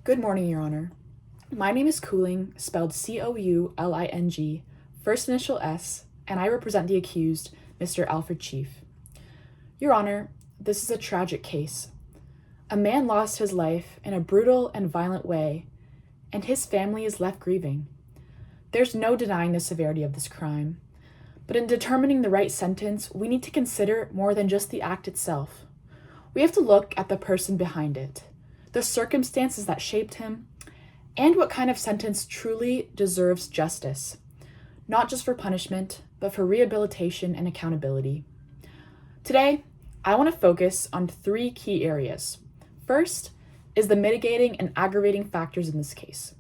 Good morning, Your Honor. My name is Cooling, spelled Couling, first initial S, and I represent the accused, Mr. Alfred Chief. Your Honor, this is a tragic case. A man lost his life in a brutal and violent way, and his family is left grieving. There's no denying the severity of this crime, but in determining the right sentence, we need to consider more than just the act itself. We have to look at the person behind it, the circumstances that shaped him, and what kind of sentence truly deserves justice, not just for punishment, but for rehabilitation and accountability. Today, I want to focus on three key areas. First is the mitigating and aggravating factors in this case.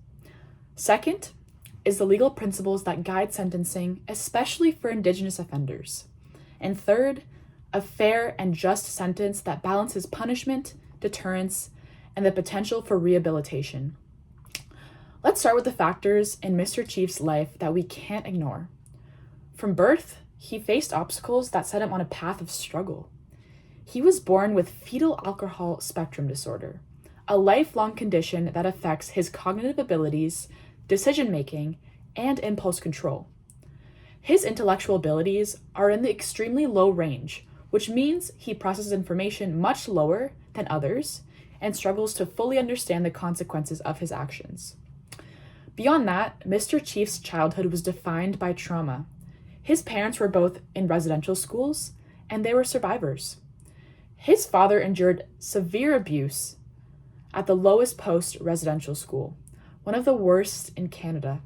Second is the legal principles that guide sentencing, especially for Indigenous offenders. And third, a fair and just sentence that balances punishment, deterrence, and the potential for rehabilitation. Let's start with the factors in Mr. Chief's life that we can't ignore. From birth, he faced obstacles that set him on a path of struggle. He was born with fetal alcohol spectrum disorder, a lifelong condition that affects his cognitive abilities, decision-making, and impulse control. His intellectual abilities are in the extremely low range, which means he processes information much lower than others and struggles to fully understand the consequences of his actions. Beyond that, Mr. Chief's childhood was defined by trauma. His parents were both in residential schools, and they were survivors. His father endured severe abuse at the lowest post residential school, one of the worst in Canada.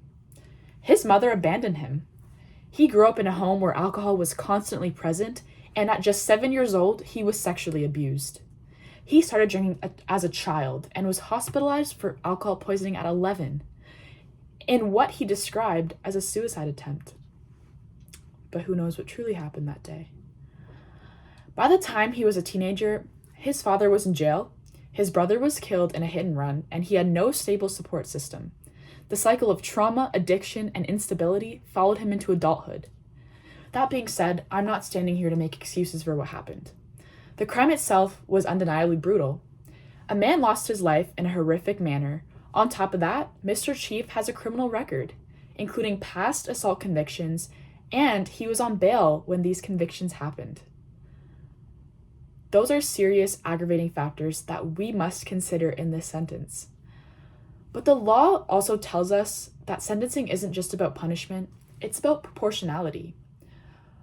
His mother abandoned him. He grew up in a home where alcohol was constantly present, and at just 7 years old, he was sexually abused. He started drinking as a child and was hospitalized for alcohol poisoning at 11 in what he described as a suicide attempt. But who knows what truly happened that day. By the time he was a teenager, his father was in jail, his brother was killed in a hit and run, and he had no stable support system. The cycle of trauma, addiction, and instability followed him into adulthood. That being said, I'm not standing here to make excuses for what happened. The crime itself was undeniably brutal. A man lost his life in a horrific manner. On top of that, Mr. Chief has a criminal record, including past assault convictions, and he was on bail when these convictions happened. Those are serious aggravating factors that we must consider in this sentence. But the law also tells us that sentencing isn't just about punishment, it's about proportionality.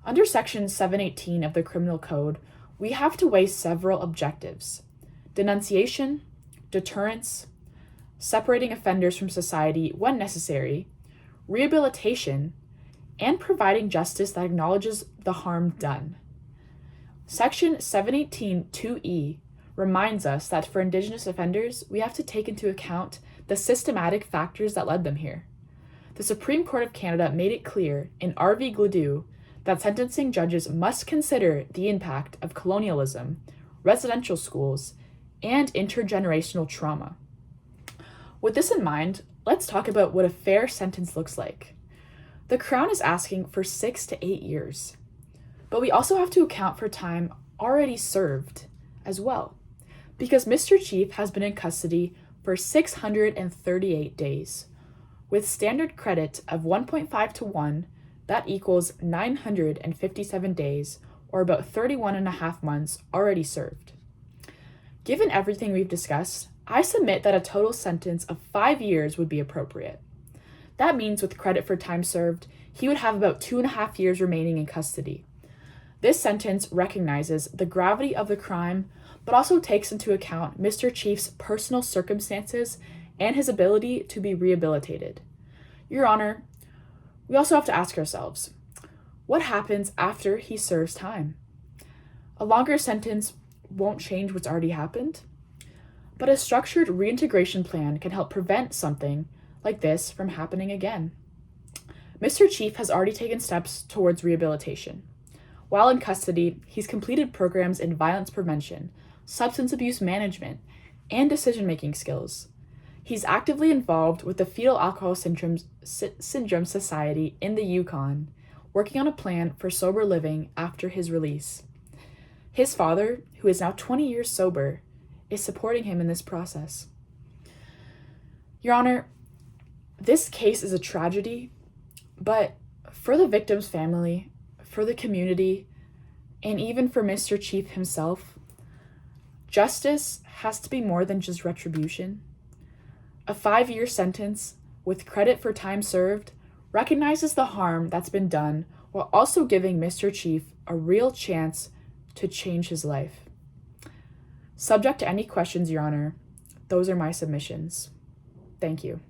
Under Section 718 of the Criminal Code, we have to weigh several objectives: denunciation, deterrence, separating offenders from society when necessary, rehabilitation, and providing justice that acknowledges the harm done. Section 718(2)(e) reminds us that for Indigenous offenders, we have to take into account the systematic factors that led them here. The Supreme Court of Canada made it clear in R.V. Gladue that sentencing judges must consider the impact of colonialism, residential schools, and intergenerational trauma. With this in mind, let's talk about what a fair sentence looks like. The Crown is asking for 6 to 8 years, but we also have to account for time already served as well, because Mr. Chief has been in custody for 638 days. With standard credit of 1.5 to 1, that equals 957 days, or about 31 and a half months already served. Given everything we've discussed, I submit that a total sentence of 5 years would be appropriate. That means with credit for time served, he would have about 2.5 years remaining in custody. This sentence recognizes the gravity of the crime, but also takes into account Mr. Chief's personal circumstances and his ability to be rehabilitated. Your Honor, we also have to ask ourselves, what happens after he serves time? A longer sentence won't change what's already happened, but a structured reintegration plan can help prevent something like this from happening again. Mr. Chief has already taken steps towards rehabilitation. While in custody, he's completed programs in violence prevention, substance abuse management, and decision-making skills. He's actively involved with the Fetal Alcohol Syndrome Society in the Yukon, working on a plan for sober living after his release. His father, who is now 20 years sober, is supporting him in this process. Your Honor, this case is a tragedy, but for the victim's family, for the community, and even for Mr. Chief himself, justice has to be more than just retribution. A 5-year sentence with credit for time served recognizes the harm that's been done while also giving Mr. Chief a real chance to change his life. Subject to any questions, Your Honor, those are my submissions. Thank you.